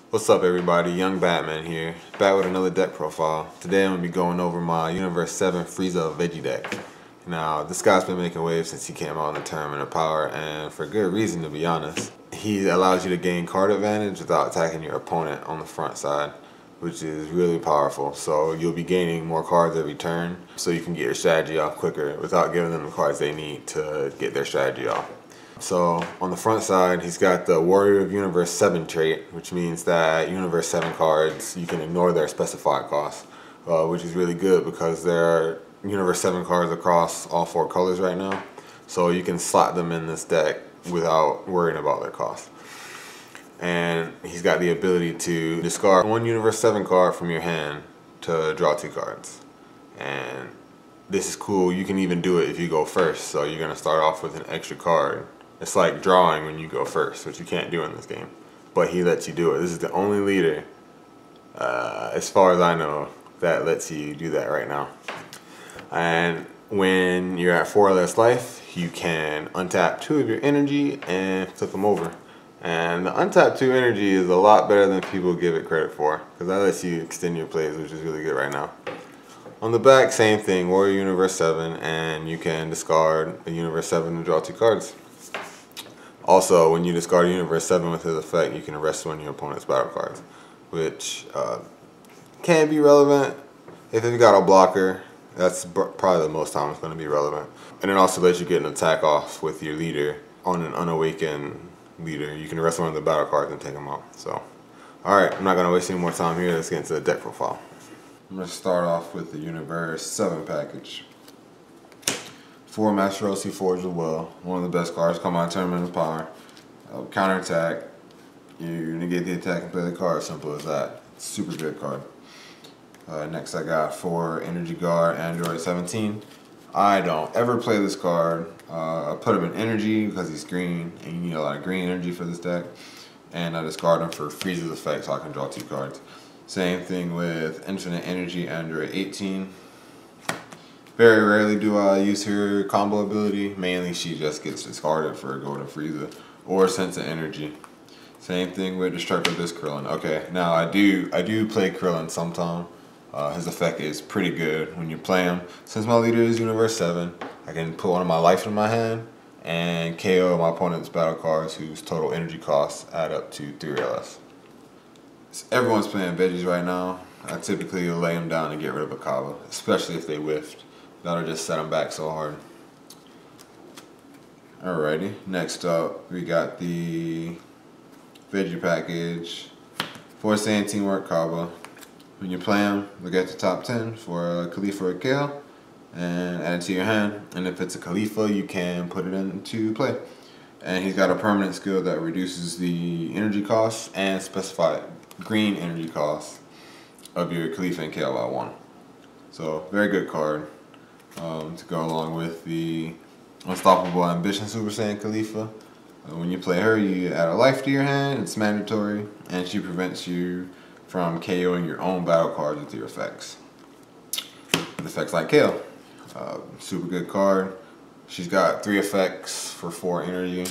What's up everybody, Young Badman here, back with another deck profile. Today I'm going to be going over my Universe 7 Frieza Veggie deck. Now, this guy's been making waves since he came out in the Tournament of Power, and for good reason to be honest. He allows you to gain card advantage without attacking your opponent on the front side, which is really powerful. So you'll be gaining more cards every turn, so you can get your strategy off quicker without giving them the cards they need to get their strategy off. So on the front side, he's got the Warrior of Universe 7 trait, which means that Universe 7 cards, you can ignore their specified cost, which is really good because there are Universe 7 cards across all 4 colors right now. So you can slot them in this deck without worrying about their cost. And he's got the ability to discard 1 Universe 7 card from your hand to draw 2 cards. And this is cool. You can even do it if you go first. So you're going to start off with an extra card. It's like drawing when you go first, which you can't do in this game. But he lets you do it. This is the only leader, as far as I know, that lets you do that right now. And when you're at 4 or less life, you can untap 2 of your energy and flip them over. And the untap 2 energy is a lot better than people give it credit for, because that lets you extend your plays, which is really good right now. On the back, same thing, Warrior Universe 7, and you can discard a Universe 7 to draw 2 cards. Also, when you discard Universe 7 with his effect, you can arrest 1 of your opponent's battle cards, which can be relevant if you've got a blocker. That's probably the most time it's going to be relevant. And it also lets you get an attack off with your leader on an unawakened leader. You can arrest 1 of the battle cards and take them out. So, alright, I'm not going to waste any more time here. Let's get into the deck profile. I'm going to start off with the Universe 7 package. 4 Master OC Forge as well. One of the best cards come out of Tournament of Power. Counter attack. You negate the attack and play the card. Simple as that. Super good card. Next I got 4 Energy Guard Android 17. I don't ever play this card. I put him in energy because he's green and you need a lot of green energy for this deck. And I discard him for Frieza's effect so I can draw 2 cards. Same thing with Infinite Energy Android 18. Very rarely do I use her combo ability. Mainly she just gets discarded for a Golden Frieza or Sense of Energy. Same thing with Destructive Disc Krillin. Okay, now I do play Krillin sometime. His effect is pretty good when you play him. Since my leader is Universe 7, I can put 1 of my life in my hand and KO my opponent's battle cards whose total energy costs add up to 3 or less. So everyone's playing veggies right now. I typically lay them down and get rid of a Kava, especially if they whiffed. That'll just set them back so hard. Alrighty, next up we got the Veggie package. 4 Saiyan Teamwork Kaba. When you play them, look at the top 10 for a Khalifa or Kale and add it to your hand. And if it's a Khalifa, you can put it into play. And he's got a permanent skill that reduces the energy costs and specified green energy costs of your Khalifa and Kale by 1. So, very good card. To go along with the Unstoppable Ambition Super Saiyan Khalifa. When you play her, you add a life to your hand, it's mandatory, and she prevents you from KOing your own battle cards with your effects. With effects like Kale. Super good card. She's got 3 effects for 4 energy,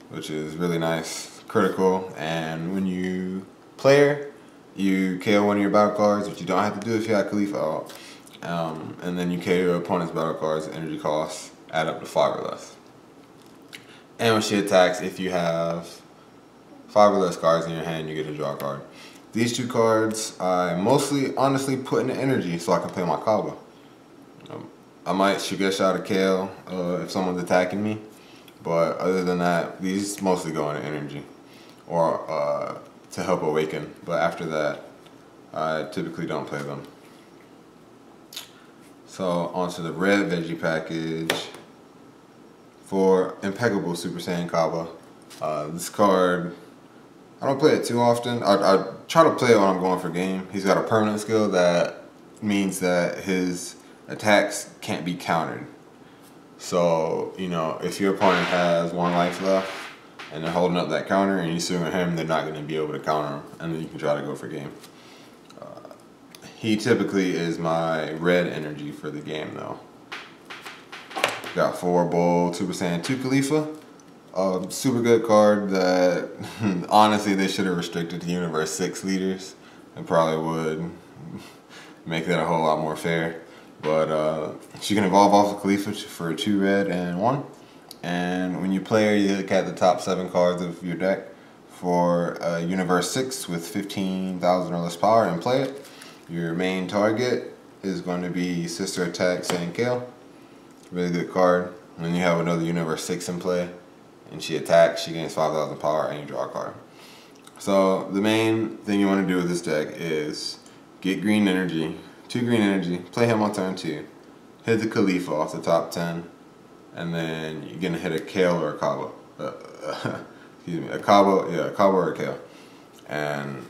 which is really nice. Critical, and when you play her, you KO 1 of your battle cards, which you don't have to do if you have Khalifa out. And then you KO your opponent's battle cards, energy costs add up to 5 or less. And when she attacks, if you have 5 or less cards in your hand, you get to draw a card. These 2 cards I mostly honestly put in the energy so I can play my Kaba. I might Shigesh out of Kale if someone's attacking me, but other than that, these mostly go into energy or to help awaken. But after that, I typically don't play them. So onto the red Veggie package for Impeccable Super Saiyan Kaba. This card, I don't play it too often. I try to play it when I'm going for game. He's got a permanent skill that means that his attacks can't be countered. So, you know, if your opponent has 1 life left and they're holding up that counter and you swing at him, they're not going to be able to counter him, and then you can try to go for game. He typically is my red energy for the game though. Got 4 Bold Super Saiyan 2 Khalifa. Super good card that honestly they should have restricted to Universe 6 leaders. It probably would make that a whole lot more fair. But she can evolve off the Khalifa for 2 red and 1. And when you play her, you look at the top 7 cards of your deck for Universe 6 with 15,000 or less power and play it. Your main target is going to be Sister Attack Sand Kale. Really good card. When you have another Universe 6 in play and she attacks, she gains 5,000 power and you draw a card. So the main thing you want to do with this deck is get green energy, 2 green energy, play him on turn 2, hit the Khalifa off the top 10, and then you're going to hit a Kale or a Kaba. Excuse me, a Kaba or a Kale. And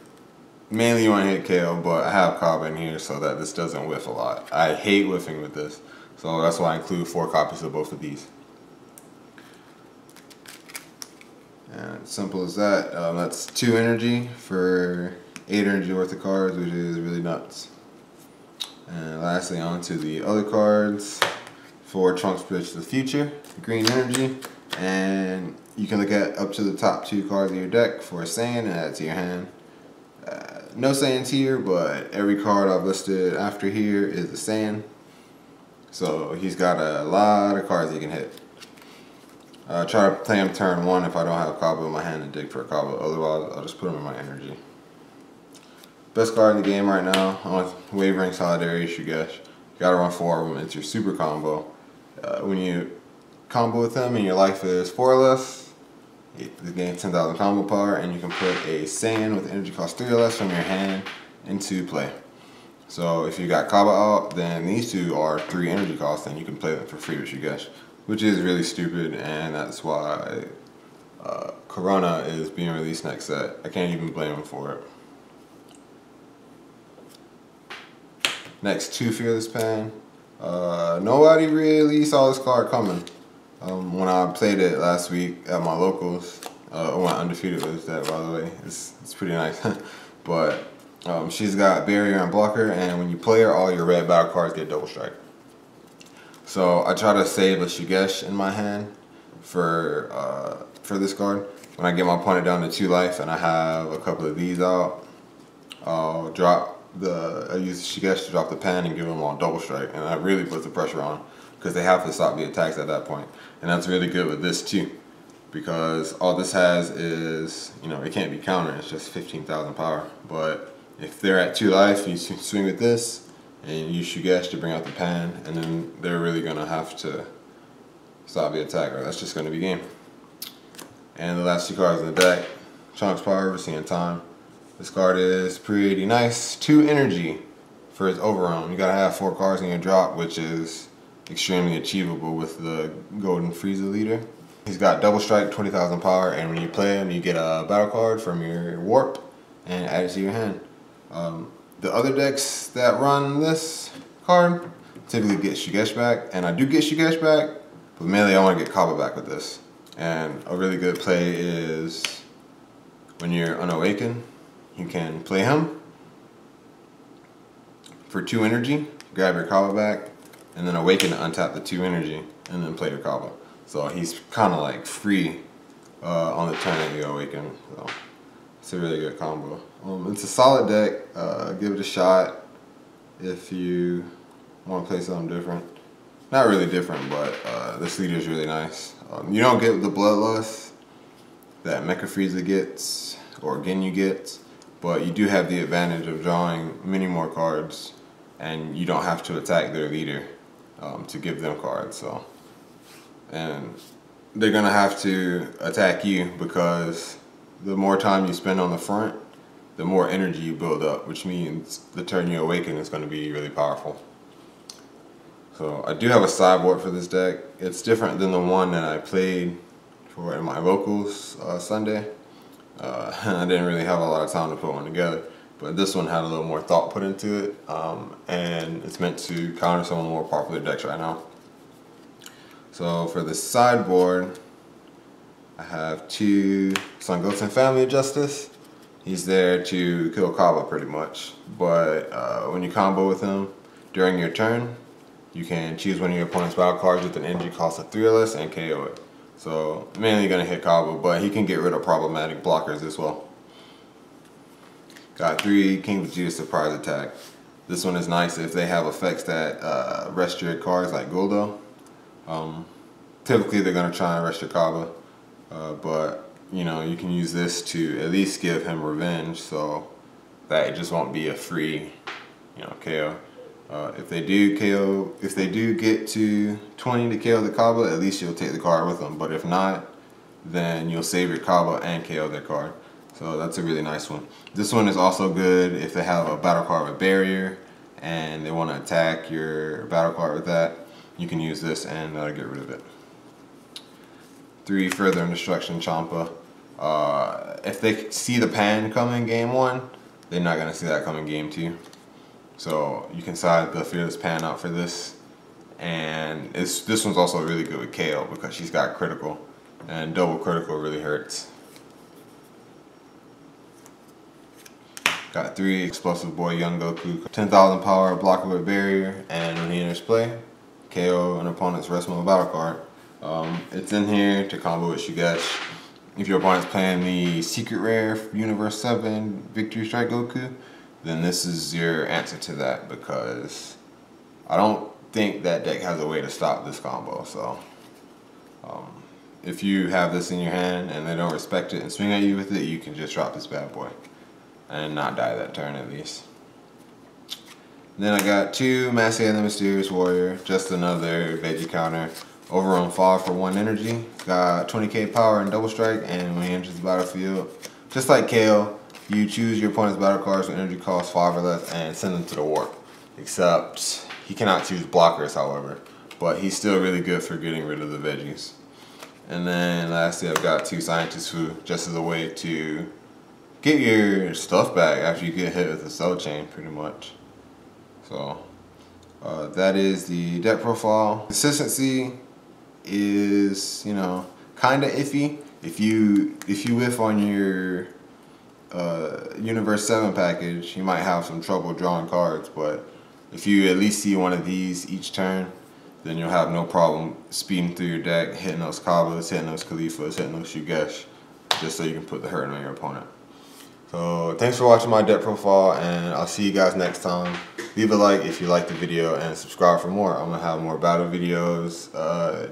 mainly you want to hit Kale, but I have Kaba in here so that this doesn't whiff a lot. I hate whiffing with this, so that's why I include 4 copies of both of these. And simple as that. That's 2 energy for 8 energy worth of cards, which is really nuts. And lastly, on to the other cards. For Trunks Bridge to the Future, green energy, and you can look at up to the top 2 cards of your deck for a Saiyan and add to your hand. No Saiyans here, but every card I've listed after here is a Saiyan. So he's got a lot of cards he can hit. Try to play him turn 1 if I don't have Kaba in my hand and dig for a Kaba. Otherwise, I'll just put him in my energy. Best card in the game right now, on Wavering Solidarity, Shugesh. You gotta run 4 of them. It's your super combo. When you combo with them and your life is 4 or less, you gain 10,000 combo power, and you can put a Saiyan with energy cost 3 or less from your hand into play. So if you got Kaba out, then these 2 are 3 energy costs, and you can play them for free with Shugesh, which is really stupid, and that's why Corona is being released next set. I can't even blame him for it. Next, 2 Fearless Pan. Nobody really saw this card coming. When I played it last week at my locals, I went undefeated with that, by the way. It's pretty nice. But she's got barrier and blocker, and when you play her, all your red battle cards get double strike. So I try to save a Shugesh in my hand for this card. When I get my opponent down to 2 life and I have a couple of these out, I'll use Shugesh to drop the pen and give them all double strike, and that really puts the pressure on because they have to stop the attacks at that point. And that's really good with this too, because all this has is, it can't be countered, it's just 15,000 power. But if they're at 2 life, you swing with this and use Shugesh to bring out the pen, and then they're really gonna have to stop the attack, or that's just gonna be game. And the last 2 cards in the deck, Trunks Power, Reseeing Time. This card is pretty nice. 2 energy for its overrun. You gotta have 4 cards in your drop, which is extremely achievable with the Golden Frieza leader. He's got double strike, 20,000 power, and when you play him, you get a battle card from your warp and add it to your hand. The other decks that run this card typically get Shugesh back, and I do get Shugesh back, but mainly I want to get Kaba back with this. And a really good play is when you're unawakened, you can play him for 2 energy, grab your Kaba back, and then awaken to untap the 2 energy, and then play your Kaba. So he's kind of like free on the turn that you awaken. So it's a really good combo. It's a solid deck. Give it a shot if you want to play something different. Not really different, but this leader is really nice. You don't get the Bloodlust that Mecha Frieza gets or Ginyu gets, but you do have the advantage of drawing many more cards, and you don't have to attack their leader to give them cards. So, and they're gonna have to attack you because the more time you spend on the front, the more energy you build up, which means the turn you awaken is going to be really powerful. So I do have a sideboard for this deck. It's different than the one that I played for in my locals Sunday. I didn't really have a lot of time to put one together, but this one had a little more thought put into it, and it's meant to counter some of the more popular decks right now. So for the sideboard, I have 2 Son Goten Family of Justice. He's there to kill Kaba pretty much, but when you combo with him during your turn, you can choose one of your opponent's battle cards with an energy cost of 3 or less and KO it. So mainly gonna hit Kaba, but he can get rid of problematic blockers as well. Got 3 King Vegeta surprise attack. This one is nice if they have effects that rest your cards like Guldo. Typically they're gonna try and rest your Kaba, but you know, you can use this to at least give him revenge, so that it just won't be a free, you know, KO. If they do get to 20 to KO the Kaba, at least you'll take the card with them. But if not, then you'll save your Kaba and KO their card. So that's a really nice one. This one is also good if they have a battle card with barrier and they want to attack your battle card with that. You can use this and get rid of it. 3 Further Destruction Champa. If they see the pan coming game 1, they're not going to see that coming game 2. So you can side the Fearless Pan out for this. And this one's also really good with KO because she's got critical. And double critical really hurts. Got 3 Explosive Boy Young Goku. 10,000 power, blocker with barrier. And when he enters play, KO an opponent's rest mode battle card. It's in here to combo with Shugesh. If your opponent's playing the Secret Rare Universe 7 Victory Strike Goku, then this is your answer to that, because I don't think that deck has a way to stop this combo. So if you have this in your hand and they don't respect it and swing at you with it, you can just drop this bad boy and not die that turn at least. Then I got 2 Massey and the Mysterious Warrior, just another Veggie counter. Overrun 5 for 1 energy. Got 20k power and double strike, and when he enters the battlefield, just like KO, you choose your opponent's battle cards with energy cost 5 or less and send them to the warp. Except he cannot choose blockers, however, but he's still really good for getting rid of the veggies. And then lastly, I've got 2 Scientist Fu, just as a way to get your stuff back after you get hit with the cell chain, pretty much. So that is the deck profile. Consistency is, you know, kind of iffy. If you whiff on your Universe 7 package, you might have some trouble drawing cards, but if you at least see one of these each turn, then you'll have no problem speeding through your deck, hitting those Kabas, hitting those Khalifas, hitting those Shugesh, just so you can put the hurt on your opponent. So thanks for watching my deck profile, and I'll see you guys next time. Leave a like if you liked the video and subscribe for more. I'm going to have more battle videos,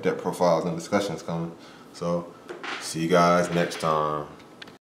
deck profiles, and discussions coming. So see you guys next time.